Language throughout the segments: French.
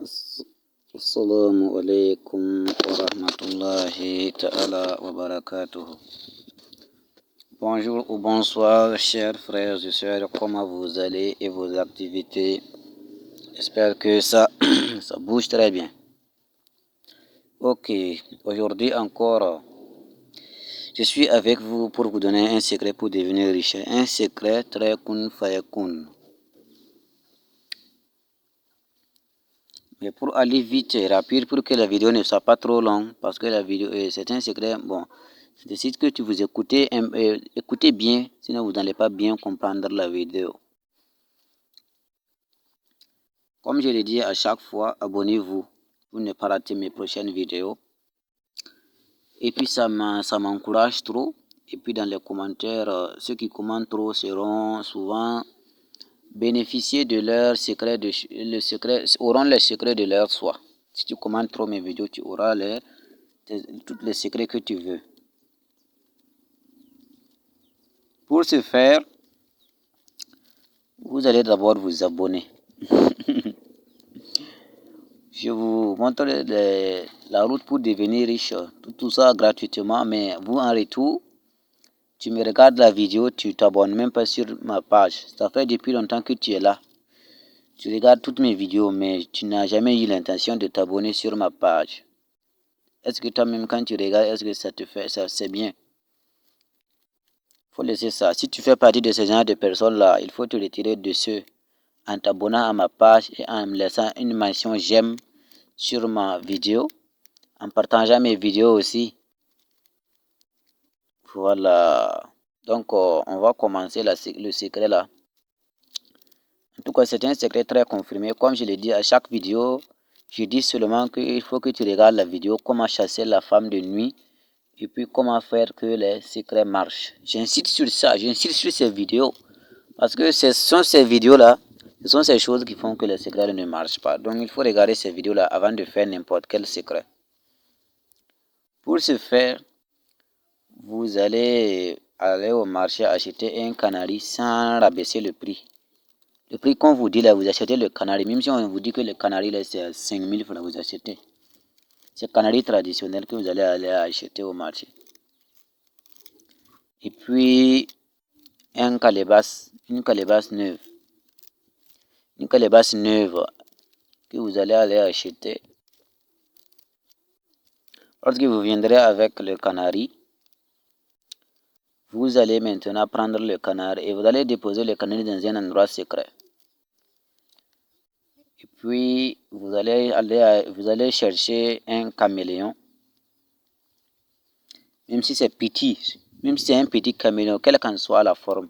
As- Assalamu alaikum wa rahmatullahi ta'ala wa barakatuh. Bonjour ou bonsoir, chers frères et sœurs, comment vous allez et vos activités? J'espère que ça bouge très bien. Ok, aujourd'hui encore, je suis avec vous pour vous donner un secret pour devenir riche. Un secret très kun fayakun. Mais pour aller vite et rapide, pour que la vidéo ne soit pas trop longue, parce que la vidéo, c'est un secret, bon, je décide que tu vous écoutez bien, sinon vous n'allez pas bien comprendre la vidéo. Comme je le dis à chaque fois, abonnez-vous pour ne pas rater mes prochaines vidéos. Et puis ça m'encourage trop. Et puis dans les commentaires, ceux qui commentent trop seront souvent bénéficier de leur secret, auront les secrets de leur soi. Si tu commentes trop mes vidéos, tu auras tous les secrets que tu veux. Pour ce faire, vous allez d'abord vous abonner. Je vous montre la route pour devenir riche. Tout ça gratuitement, mais vous en retour, tu me regardes la vidéo, tu t'abonnes même pas sur ma page. Ça fait depuis longtemps que tu es là. Tu regardes toutes mes vidéos, mais tu n'as jamais eu l'intention de t'abonner sur ma page. Est-ce que toi-même, quand tu regardes, est-ce que ça te fait, ça c'est bien? Faut laisser ça. Si tu fais partie de ce genre de personnes-là, il faut te retirer de ceux en t'abonnant à ma page et en me laissant une mention j'aime sur ma vidéo, en partageant mes vidéos aussi. Voilà. Donc, on va commencer le secret là. En tout cas, c'est un secret très confirmé. Comme je l'ai dit à chaque vidéo, je dis seulement qu'il faut que tu regardes la vidéo comment chasser la femme de nuit et puis comment faire que les secrets marchent. J'insiste sur ça, j'insiste sur ces vidéos parce que ce sont ces vidéos-là, ce sont ces choses qui font que les secrets ne marchent pas. Donc, il faut regarder ces vidéos-là avant de faire n'importe quel secret. Pour ce faire, vous allez aller au marché acheter un canari sans rabaisser le prix. Le prix qu'on vous dit là, vous achetez le canari. Même si on vous dit que le canari là c'est à 5000 francs, vous achetez. C'est le canari traditionnel que vous allez aller acheter au marché. Et puis, une calebasse neuve. Une calebasse neuve que vous allez aller acheter. Lorsque vous viendrez avec le canari, vous allez maintenant prendre le canari et vous allez déposer le canari dans un endroit secret. Et puis, vous allez chercher un caméléon. Même si c'est petit, même si c'est un petit caméléon, quelle qu'en soit la forme.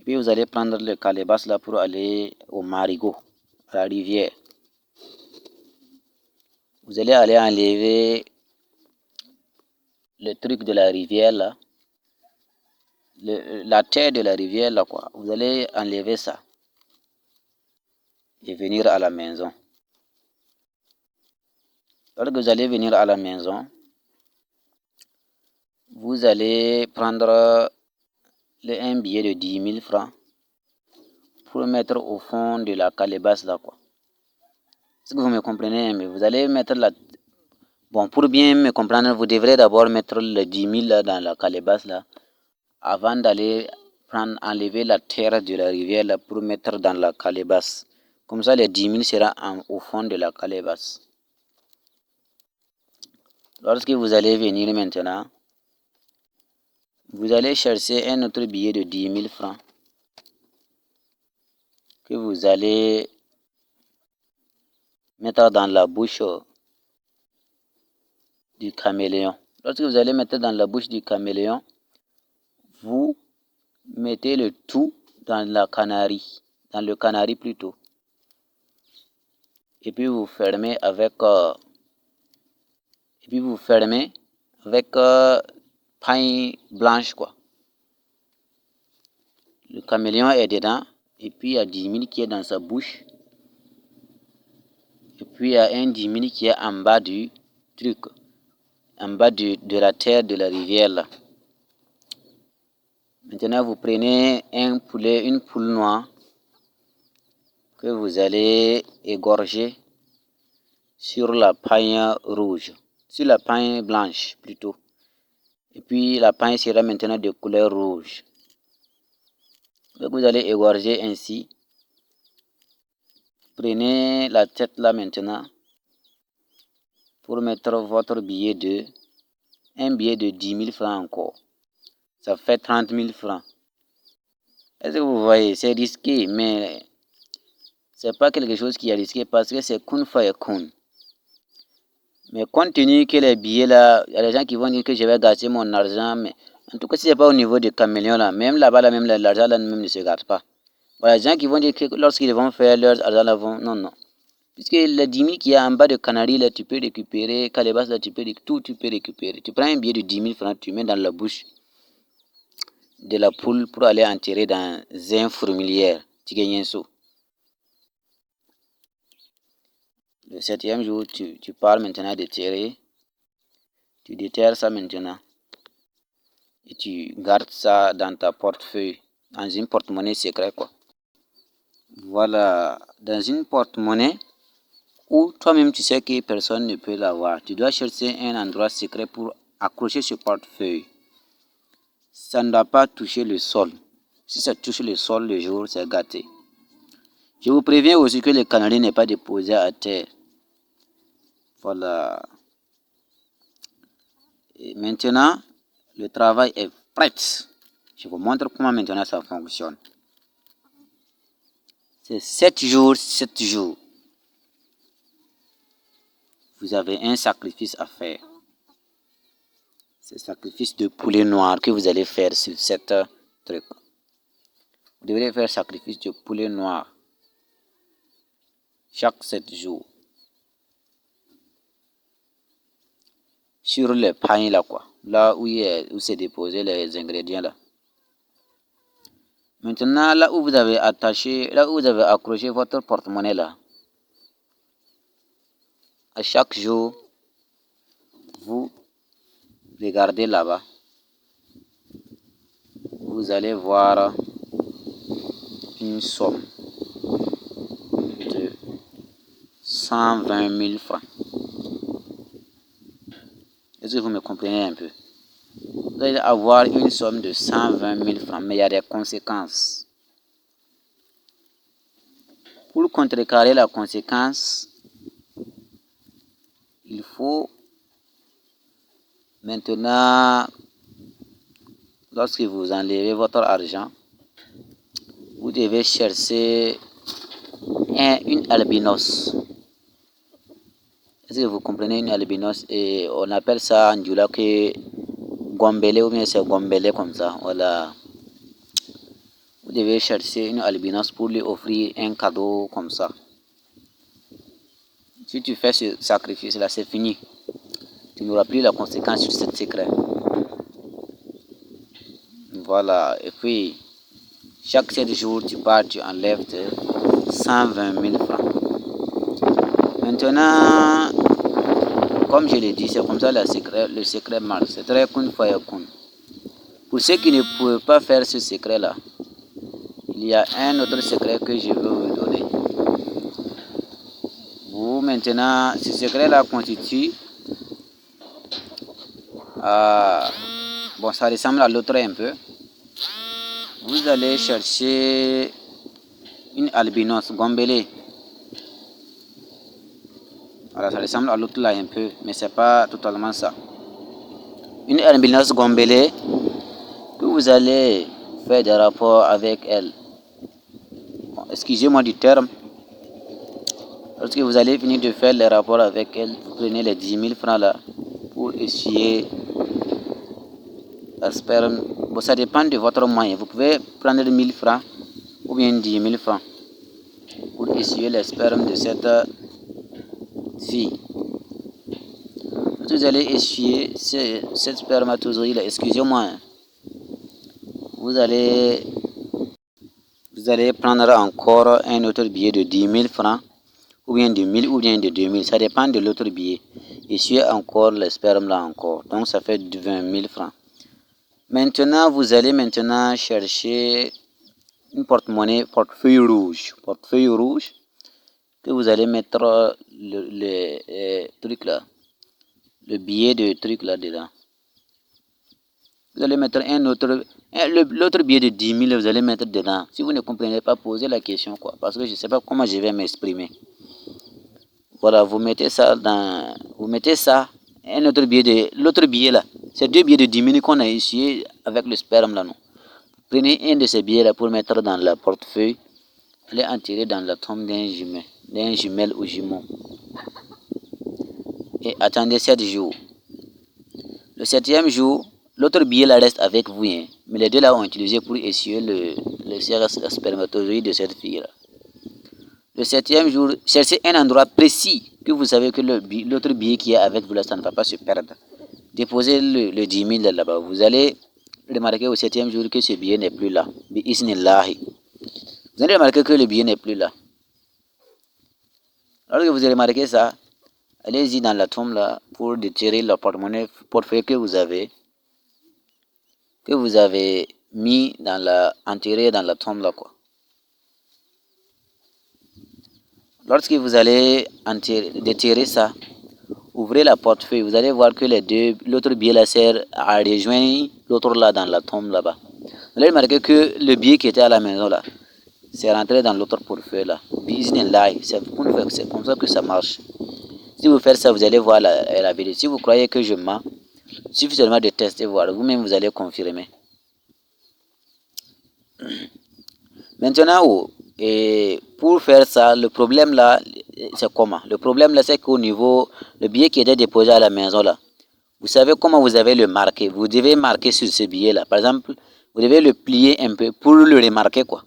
Et puis, vous allez prendre le calebasse là pour aller au marigot, à la rivière. Vous allez aller enlever le truc de la rivière là, la terre de la rivière là quoi. Vous allez enlever ça et venir à la maison. Lorsque vous allez venir à la maison, vous allez prendre un billet de 10 000 francs pour mettre au fond de la calebasse là quoi. Est-ce que vous me comprenez? Mais vous allez mettre la... Bon, pour bien me comprendre, vous devrez d'abord mettre les 10 000 là dans la calebasse là avant d'aller enlever la terre de la rivière là pour mettre dans la calebasse. Comme ça, les 10 000 sera au fond de la calebasse. Lorsque vous allez venir maintenant, vous allez chercher un autre billet de 10 000 francs que vous allez mettre dans la bouche du caméléon. Lorsque vous allez mettre dans la bouche du caméléon, vous mettez le tout dans le canari plutôt. Et puis vous fermez avec paille blanche quoi. Le caméléon est dedans et puis il y a 10 000 qui est dans sa bouche. Et puis il y a un 10 000 qui est en bas du truc, en bas de la terre de la rivière là. Maintenant vous prenez une poule noire que vous allez égorger sur la paille rouge, sur la paille blanche plutôt. Et puis la paille sera maintenant de couleur rouge. Donc vous allez égorger ainsi. Prenez la tête là maintenant pour mettre votre billet de un billet de 10 000 francs encore. Ça fait 30 000 francs. Est-ce que vous voyez, c'est risqué, mais c'est pas quelque chose qui est risqué parce que c'est kun fa kun. Mais compte tenu que les billets là, il y a des gens qui vont dire que je vais gâcher mon argent, mais en tout cas, si c'est pas au niveau des caméléons là, même là-bas, là, même l'argent là même ne se gâte pas. Voilà, les gens qui vont dire que lorsqu'ils vont faire leur argent là, non. Puisque les 10 000 qui est en bas de Canaries là, tu peux récupérer, Calebas là, tout tu peux récupérer. Tu prends un billet de 10 000 francs, tu mets dans la bouche de la poule pour aller enterrer dans un fourmilière. Tu gagnes un saut. Le 7e jour, tu parles maintenant de tirer. Tu déterres ça maintenant. Et tu gardes ça dans ta portefeuille, dans une porte-monnaie secrète quoi. Voilà, dans une porte-monnaie où toi-même tu sais que personne ne peut l'avoir. Tu dois chercher un endroit secret pour accrocher ce portefeuille. Ça ne doit pas toucher le sol. Si ça touche le sol le jour, c'est gâté. Je vous préviens aussi que le canaris n'est pas déposé à terre. Voilà. Et maintenant, le travail est prêt. Je vous montre comment maintenant ça fonctionne. C'est 7 jours, 7 jours. Vous avez un sacrifice à faire. C'est le sacrifice de poulet noir que vous allez faire sur cette truc. Vous devrez faire sacrifice de poulet noir chaque 7 jours. Sur les pains là quoi. Là où c'est déposé les ingrédients là. Maintenant, là où vous avez accroché votre porte-monnaie là, à chaque jour, vous regardez là-bas. Vous allez voir une somme de 120 000 francs. Est-ce que vous me comprenez un peu? Vous allez avoir une somme de 120 000 francs, mais il y a des conséquences. Pour contrecarrer la conséquence, il faut maintenant, lorsque vous enlevez votre argent, vous devez chercher une albinos. Est-ce que vous comprenez une albinos? Et on appelle ça en djoula que gombele ou bien c'est gombele comme ça. Voilà. Vous devez chercher une albinos pour lui offrir un cadeau comme ça. Si tu fais ce sacrifice-là, c'est fini. Tu n'auras plus la conséquence sur ce secret. Voilà. Et puis, chaque 7 jours, tu pars, tu enlèves 120 000 francs. Maintenant, comme je l'ai dit, c'est comme ça le secret marche. C'est très kun faya kun. Pour ceux qui ne peuvent pas faire ce secret-là, il y a un autre secret que je veux vous donner. Vous, maintenant, ce secret-là constitue... bon, ça ressemble à l'autre un peu. Vous allez chercher une albinos, gombele. Voilà, ça ressemble à l'autre là un peu, mais c'est pas totalement ça. Une albinos gombele que vous allez faire des rapports avec elle. Bon, excusez-moi du terme. Lorsque vous allez finir de faire les rapports avec elle, vous prenez les 10 000 francs là pour essuyer la sperme. Bon, ça dépend de votre moyen. Vous pouvez prendre 1 000 francs ou bien 10 000 francs pour essuyer les spermes de cette fille. Vous allez essuyer cette spermatozoïde là, excusez-moi. Vous allez prendre encore un autre billet de 10 000 francs, ou bien de 1000 ou bien de 2000, ça dépend de l'autre billet. Essuyer encore le sperme là encore, donc ça fait 20 000 francs. Maintenant, vous allez chercher une portefeuille rouge. Portefeuille rouge, que vous allez mettre truc là, le billet de truc là dedans. Vous allez mettre l'autre billet de 10 000, vous allez mettre dedans. Si vous ne comprenez pas, posez la question, quoi. Parce que je ne sais pas comment je vais m'exprimer. Voilà, vous mettez ça, l'autre billet là. C'est 2 billets de 10 000 qu'on a essuyé avec le sperme là, non. Prenez un de ces billets là pour mettre dans le portefeuille. Allez enterrer dans la tombe d'un jumelle ou jumeau. Et attendez 7 jours. Le 7e jour, l'autre billet là reste avec vous, hein, mais les deux là ont utilisé pour essuyer le spermatozoïde de cette fille là. Le 7e jour, cherchez un endroit précis que vous savez que l'autre billet qui est avec vous là, ça ne va pas se perdre. Déposez le 10 000 là-bas. Vous allez remarquer au 7e jour que ce billet n'est plus là. Vous allez remarquer que le billet n'est plus là. Lorsque vous allez remarquer ça, allez-y dans la tombe là pour déterrer le portefeuille que vous avez mis enterré dans la tombe là, quoi. Lorsque vous allez déterrer ça, ouvrez la portefeuille, vous allez voir que l'autre billet là sert à rejoindre l'autre là dans la tombe là-bas. Vous allez remarquer que le billet qui était à la maison là, c'est rentré dans l'autre portefeuille là. C'est comme ça que ça marche. Si vous faites ça, vous allez voir la vérité. Si vous croyez que je mens, il suffit seulement de tester, voir. Vous-même, vous allez confirmer. Maintenant, et pour faire ça, le problème là, c'est comment? Le problème là, c'est qu'au niveau, le billet qui était déposé à la maison là, vous savez comment vous avez le marqué. Vous devez marquer sur ce billet là. Par exemple, vous devez le plier un peu pour le remarquer, quoi.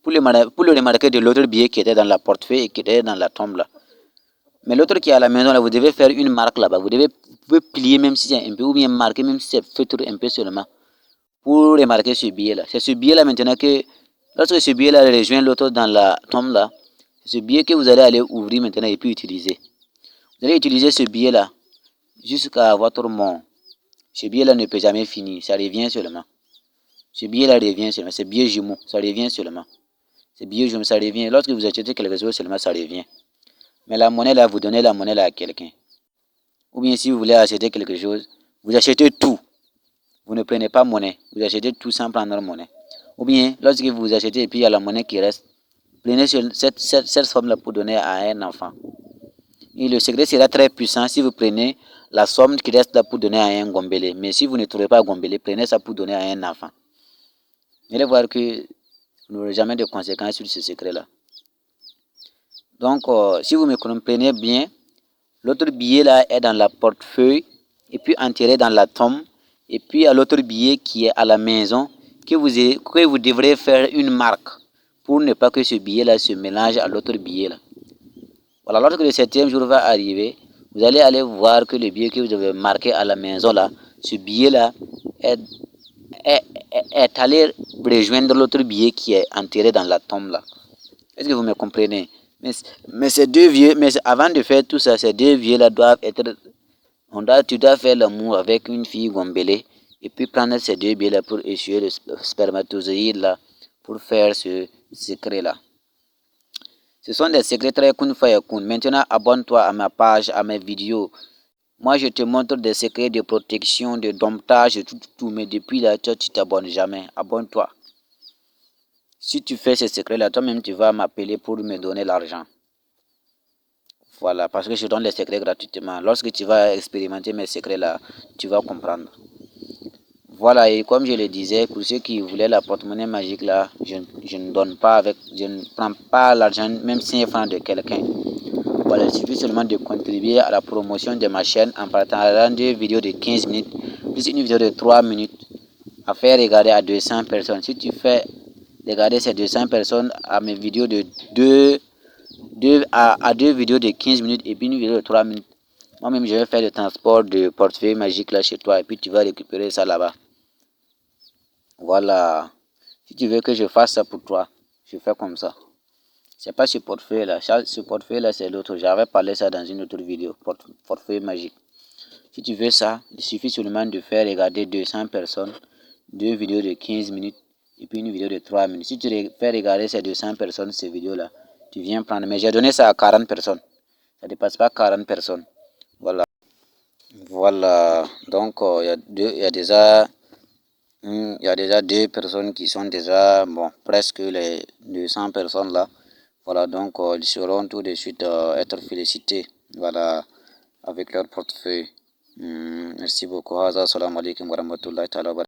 Pour le remarquer de l'autre billet qui était dans la portefeuille et qui était dans la tombe là. Mais l'autre qui est à la maison là, vous devez faire une marque là-bas. Vous pouvez plier même si c'est un peu, ou bien marquer même si c'est feutre un peu seulement, pour remarquer ce billet là. C'est ce billet là maintenant que, lorsque ce billet là rejoint l'autre dans la tombe là, c'est ce billet que vous allez aller ouvrir maintenant et puis utiliser. Vous allez utiliser ce billet là jusqu'à votre mort. Ce billet là ne peut jamais finir, ça revient seulement. Ce billet là revient seulement, c'est billet jumeau, ça revient seulement. Ce billet jumeau, ça revient. Lorsque vous achetez quelque chose seulement, ça revient. Mais la monnaie là, vous donnez la monnaie là à quelqu'un. Ou bien si vous voulez acheter quelque chose, vous achetez tout. Vous ne prenez pas monnaie, vous achetez tout sans prendre monnaie. Ou bien, lorsque vous achetez et puis il y a la monnaie qui reste, prenez cette somme-là pour donner à un enfant. Et le secret sera très puissant si vous prenez la somme qui reste là pour donner à un gombélé. Mais si vous ne trouvez pas gombélé, prenez ça pour donner à un enfant. Vous allez voir que vous n'aurez jamais de conséquences sur ce secret-là. Donc, si vous me comprenez bien, l'autre billet là est dans la portefeuille et puis enterré dans la tombe. Et puis, il y a l'autre billet qui est à la maison que vous devrez faire une marque pour ne pas que ce billet là se mélange à l'autre billet là. Voilà, lorsque le 7e jour va arriver, vous allez aller voir que le billet que vous avez marqué à la maison là, ce billet là est allé rejoindre l'autre billet qui est enterré dans la tombe là. Est-ce que vous me comprenez? Mais ces deux vieux, mais avant de faire tout ça, ces deux vieux là doivent être, tu dois faire l'amour avec une fille gombélée et puis prendre ces deux billets là pour essuyer le spermatozoïde là pour faire ce secret là. Ce sont des secrets très kun faya kun. Maintenant, abonne-toi à ma page, à mes vidéos. Moi, je te montre des secrets de protection, de domptage, tout. Mais depuis là, toi, tu t'abonnes jamais. Abonne-toi. Si tu fais ces secrets-là, toi-même, tu vas m'appeler pour me donner l'argent. Voilà, parce que je donne les secrets gratuitement. Lorsque tu vas expérimenter mes secrets-là, tu vas comprendre. Voilà, et comme je le disais, pour ceux qui voulaient la porte-monnaie magique là, je ne donne pas je ne prends pas l'argent, même 5 francs de quelqu'un. Voilà, il suffit seulement de contribuer à la promotion de ma chaîne en partageant des vidéos de 15 minutes, plus une vidéo de 3 minutes, à faire regarder à 200 personnes. Si tu fais regarder ces 200 personnes à mes vidéos de 2 vidéos de 15 minutes et puis une vidéo de 3 minutes, moi-même je vais faire le transport de portefeuille magique là chez toi et puis tu vas récupérer ça là-bas. Voilà. Si tu veux que je fasse ça pour toi, je fais comme ça. C'est pas ce portefeuille là. Ce portefeuille là, c'est l'autre. J'avais parlé ça dans une autre vidéo. Portefeuille magique. Si tu veux ça, il suffit seulement de faire regarder 200 personnes, 2 vidéos de 15 minutes et puis une vidéo de 3 minutes. Si tu fais regarder ces 200 personnes ces vidéos là, tu viens prendre. Mais j'ai donné ça à 40 personnes. Ça ne dépasse pas 40 personnes. Voilà. Voilà. Donc, il y a déjà, il y a déjà deux personnes qui sont déjà, bon, presque les 200 personnes là. Voilà, donc ils seront tout de suite être félicités. Voilà, avec leur portefeuille. Merci beaucoup. Assalamu alaikum wa rahmatullahi ta'ala wa barakatuh.